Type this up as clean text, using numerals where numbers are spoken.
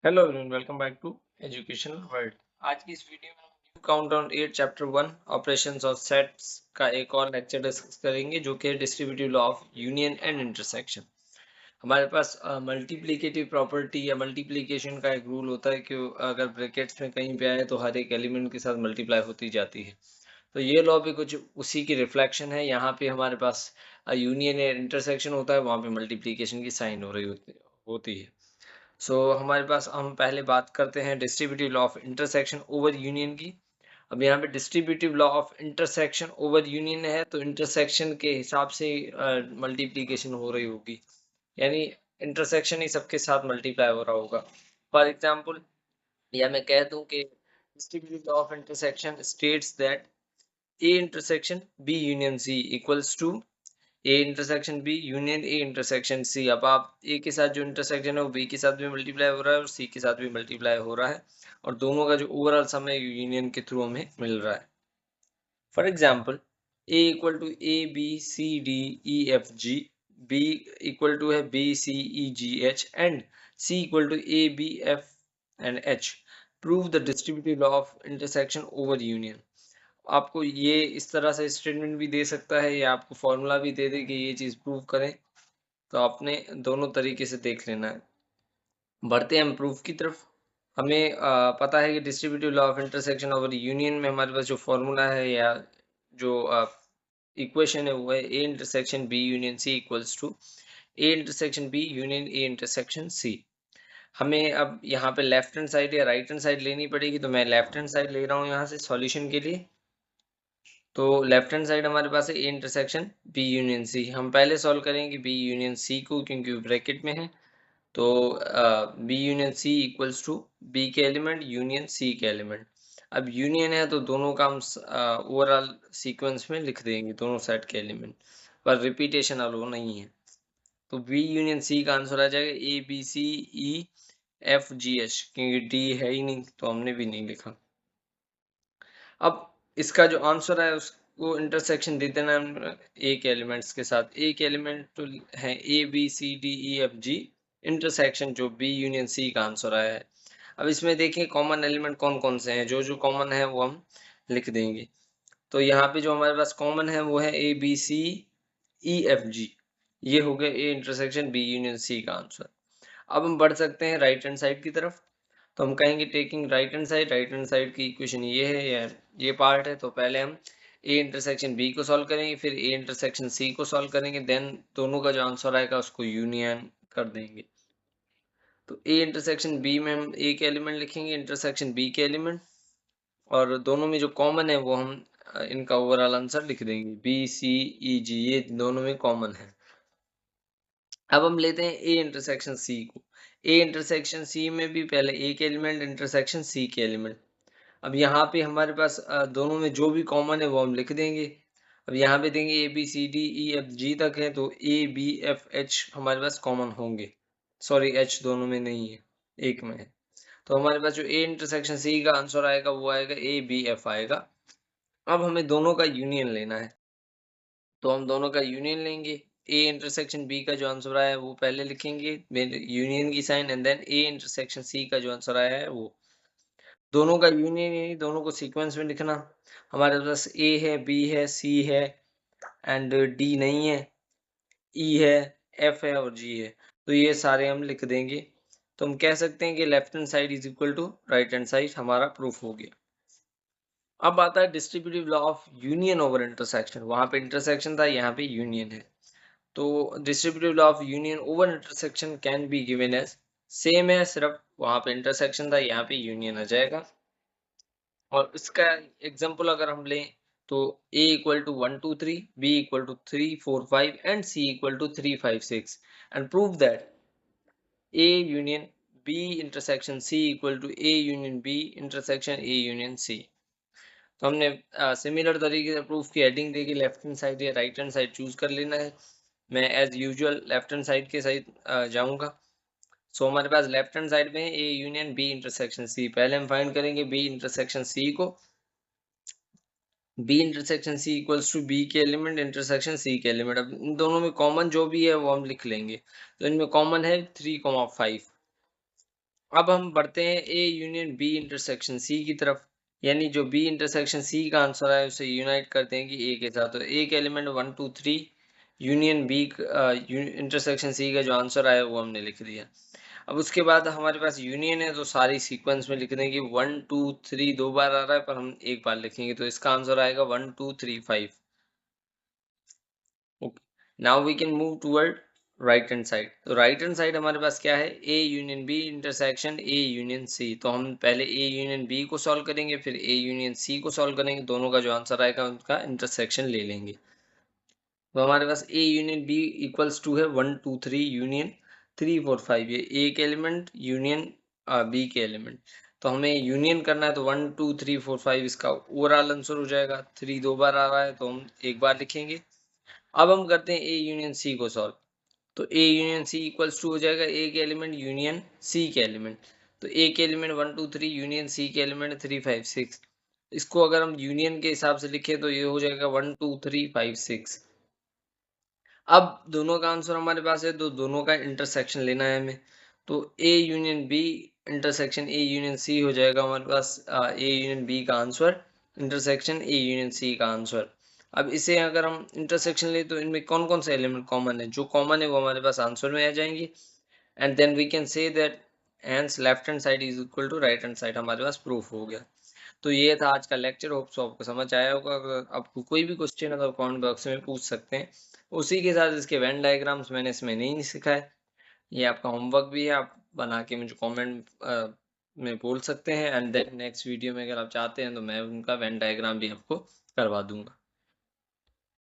Hello everyone, welcome back to educational world. आज की इस वीडियो में हम काउंट ऑन 8 चैप्टर 1 ऑपरेशंस और सेट्स का एक और लेक्चर डिस्कस करेंगे जो कि distributive law of union and intersection. हमारे पास मल्टीप्लिकेटिव प्रॉपर्टी या मल्टीप्लिकेशन का एक रूल होता है कि अगर ब्रैकेट्स में कहीं पे आए तो हर एक एलिमेंट के साथ मल्टीप्लाई होती जाती है। तो ये लॉ भी कुछ उसी की रिफ्लेक्शन है। यहाँ पे हमारे पास यूनियन या इंटरसेक्शन होता है, वहाँ पे मल्टीप्लिकेशन की साइन हो रही होती है। हमारे पास हम पहले बात करते हैं distributive law of intersection over union की। अब यहाँ पे distributive law of intersection over union है तो इंटरसेक्शन के हिसाब से मल्टीप्लिकेशन हो रही होगी, यानी इंटरसेक्शन ही सबके साथ मल्टीप्लाई हो रहा होगा। फॉर एग्जाम्पल, या मैं कह दूं कि distributive law of intersection states that A intersection B union C equals to A intersection B union A intersection C. अब आप ए के साथ जो इंटरसेक्शन है वो बी के साथ भी मल्टीप्लाई हो रहा है और सी के साथ भी मल्टीप्लाई हो रहा है, और दोनों का जो ओवरऑल सम है यूनियन के थ्रू हमें मिल रहा है। For example, A equal to A B C D E F G, B equal to है B C E G H and C equal to A B F and H. Prove the distributive law of intersection over union. आपको ये इस तरह से statement भी दे सकता है या आपको फॉर्मूला भी दे दे कि ये चीज़ प्रूव करें, तो आपने दोनों तरीके से देख लेना है। बढ़ते हैं हम प्रूफ की तरफ। हमें पता है कि distributive law of intersection over union में हमारे पास जो फॉर्मूला है या जो इक्वेशन है वो है A intersection B union C equals to A intersection B union A intersection C. हमें अब यहाँ पे लेफ्ट हैंड साइड या राइट हैंड साइड लेनी पड़ेगी, तो मैं लेफ्ट हैंड साइड ले रहा हूँ यहाँ से सॉल्यूशन के लिए। तो लेफ्ट हैंड साइड हमारे पास है A intersection B union C. हम पहले सॉल्व करेंगे बी यूनियन सी को, क्योंकि ब्रैकेट में है। तो B union C equals to B के एलिमेंट यूनियन सी के एलिमेंट। अब यूनियन है तो दोनों का हम ओवरऑल सीक्वेंस में लिख देंगे, दोनों सेट के एलिमेंट, पर रिपीटेशन अलो नहीं है। तो बी यूनियन सी का आंसर आ जाएगा A B C E F G H, क्योंकि डी है ही नहीं तो हमने भी नहीं लिखा। अब इसका जो आंसर है उसको इंटरसेक्शन दे देना ए के एलिमेंट्स के साथ। ए के एलिमेंट तो है A B C D E F G, intersection जो बी यूनियन सी का आंसर आया है। अब इसमें देखिए कॉमन एलिमेंट कौन कौन से हैं, जो जो कॉमन है वो हम लिख देंगे। तो यहाँ पे जो हमारे पास कॉमन है वो है A B C E F जी, ये हो गया A intersection B union C का आंसर। अब हम बढ़ सकते हैं राइट हैंड साइड की तरफ। तो हम कहेंगे टेकिंग राइट हैंड साइड की इक्वेशन ये है या ये पार्ट है। तो पहले हम ए इंटरसेक्शन बी को सॉल्व करेंगे, फिर ए इंटरसेक्शन सी को सॉल्व करेंगे, देन दोनों का जो आंसर आएगा उसको यूनियन कर देंगे। तो ए इंटरसेक्शन बी में हम ए के एलिमेंट लिखेंगे, इंटरसेक्शन बी के एलिमेंट, और दोनों में जो कॉमन है वो हम इनका ओवरऑल आंसर लिख देंगे बी सी ई जी, ये दोनों में कॉमन है। अब हम लेते हैं ए इंटरसेक्शन सी को। ए इंटरसेक्शन सी में भी पहले ए के एलिमेंट इंटरसेक्शन सी के एलिमेंट। अब यहाँ पे हमारे पास दोनों में जो भी कॉमन है वो हम लिख देंगे। अब यहाँ पे देंगे A B C D E F G तक है, तो ए बी एफ एच हमारे पास कॉमन होंगे। सॉरी, एच दोनों में नहीं है, एक में है। तो हमारे पास जो ए इंटरसेक्शन सी का आंसर आएगा वो आएगा ए बी एफ आएगा। अब हमें दोनों का यूनियन लेना है, तो हम दोनों का यूनियन लेंगे। ए इंटरसेक्शन बी का जो आंसर आया है वो पहले लिखेंगे यूनियन की sign, and then A intersection C का जो आंसर आया है वो। दोनों का यूनियन यानी दोनों को सीक्वेंस में लिखना। हमारे पास ए है, बी है, सी है एंड डी नहीं है, ई है, एफ है और जी है। तो ये सारे हम लिख देंगे। तो हम कह सकते हैं कि left hand side is equal to right hand side, हमारा प्रूफ हो गया। अब आता है distributive law of union over intersection. वहां पे इंटरसेक्शन था, यहाँ पे यूनियन है। तो distributive law of union over intersection can be given as, same है, सिर्फ वहां पे इंटरसेक्शन था, यहाँ पे यूनियन आ जाएगा। और इसका एग्जांपल अगर हम लें तो a equal to 1 2 3, b equal to 3 4 5 and c equal to 3 5 6, and prove that a union b intersection c equal to a union b intersection a union c। तो हमने सिमिलर तरीके से प्रूफ की हेडिंग देके लेफ्ट हैंड साइड या right hand side choose कर लेना है। मैं as usual left hand side के साइड जाऊंगा। सो हमारे पास लेफ्ट हैंड साइड में है A union B intersection C. पहले हम फाइंड करेंगे बी इंटरसेक्शन सी को। B intersection C equals to B के एलिमेंट इंटरसेक्शन सी के एलिमेंट। अब इन दोनों में कॉमन जो भी है वो हम लिख लेंगे। तो इनमें कॉमन है 3,5। अब हम बढ़ते हैं A union B intersection C की तरफ, यानी जो बी इंटरसेक्शन सी का आंसर है उसे यूनाइट करते हैं कि ए के साथ। तो ए के element 1 2 3 union B intersection C का जो आंसर आया वो हमने लिख दिया। अब उसके बाद हमारे पास यूनियन है तो सारी सीक्वेंस में लिख देंगे 1 2 3 दो बार आ रहा है पर हम एक बार लिखेंगे, तो इसका आंसर आएगा 1 2 3 5। Okay, now we can move toward right hand side. तो राइट हैंड साइड हमारे पास क्या है, A union B intersection A union C. तो हम पहले ए यूनियन बी को सॉल्व करेंगे, फिर ए यूनियन सी को सॉल्व करेंगे, दोनों का जो आंसर आएगा उनका इंटरसेक्शन ले लेंगे। तो हमारे पास A union B equals to है 1 2 3 यूनियन 3 4 5, ये ए के एलिमेंट यूनियन बी के एलिमेंट। तो हमें यूनियन करना है तो 1 2 3 4 5 इसका ओवरऑल आंसर हो जाएगा। 3 दो बार आ रहा है तो हम एक बार लिखेंगे। अब हम करते हैं ए यूनियन सी को सॉल्व। तो A union C equals to हो जाएगा ए के एलिमेंट यूनियन सी के एलिमेंट। तो ए के एलिमेंट 1 2 3 यूनियन सी के एलिमेंट 3 5 6। इसको अगर हम यूनियन के हिसाब से लिखें तो ये हो जाएगा 1 2 3 5 6। अब दोनों का आंसर हमारे पास है तो दोनों का इंटरसेक्शन लेना है हमें। तो A union B intersection A union C हो जाएगा हमारे पास ए यूनियन बी का answer intersection A union C का आंसर। अब इसे अगर हम इंटरसेक्शन ले तो इनमें कौन कौन से एलिमेंट कॉमन है, जो कॉमन है वो हमारे पास आंसर में आ जाएंगे। And then we can say that hence left hand side is equal to right hand side, हमारे पास प्रूफ हो गया। तो ये था आज का लेक्चर, होप सो आपको समझ आया होगा। अगर आपको कोई भी क्वेश्चन है तो कमेंट बॉक्स में पूछ सकते हैं। उसी के साथ इसके वेन डायग्राम्स मैंने इसमें नहीं सिखाए, ये आपका होमवर्क भी है, आप बना के मुझे कमेंट में बोल सकते हैं। एंड देन नेक्स्ट वीडियो में अगर आप चाहते हैं तो मैं उनका वेन डायग्राम भी आपको करवा दूंगा।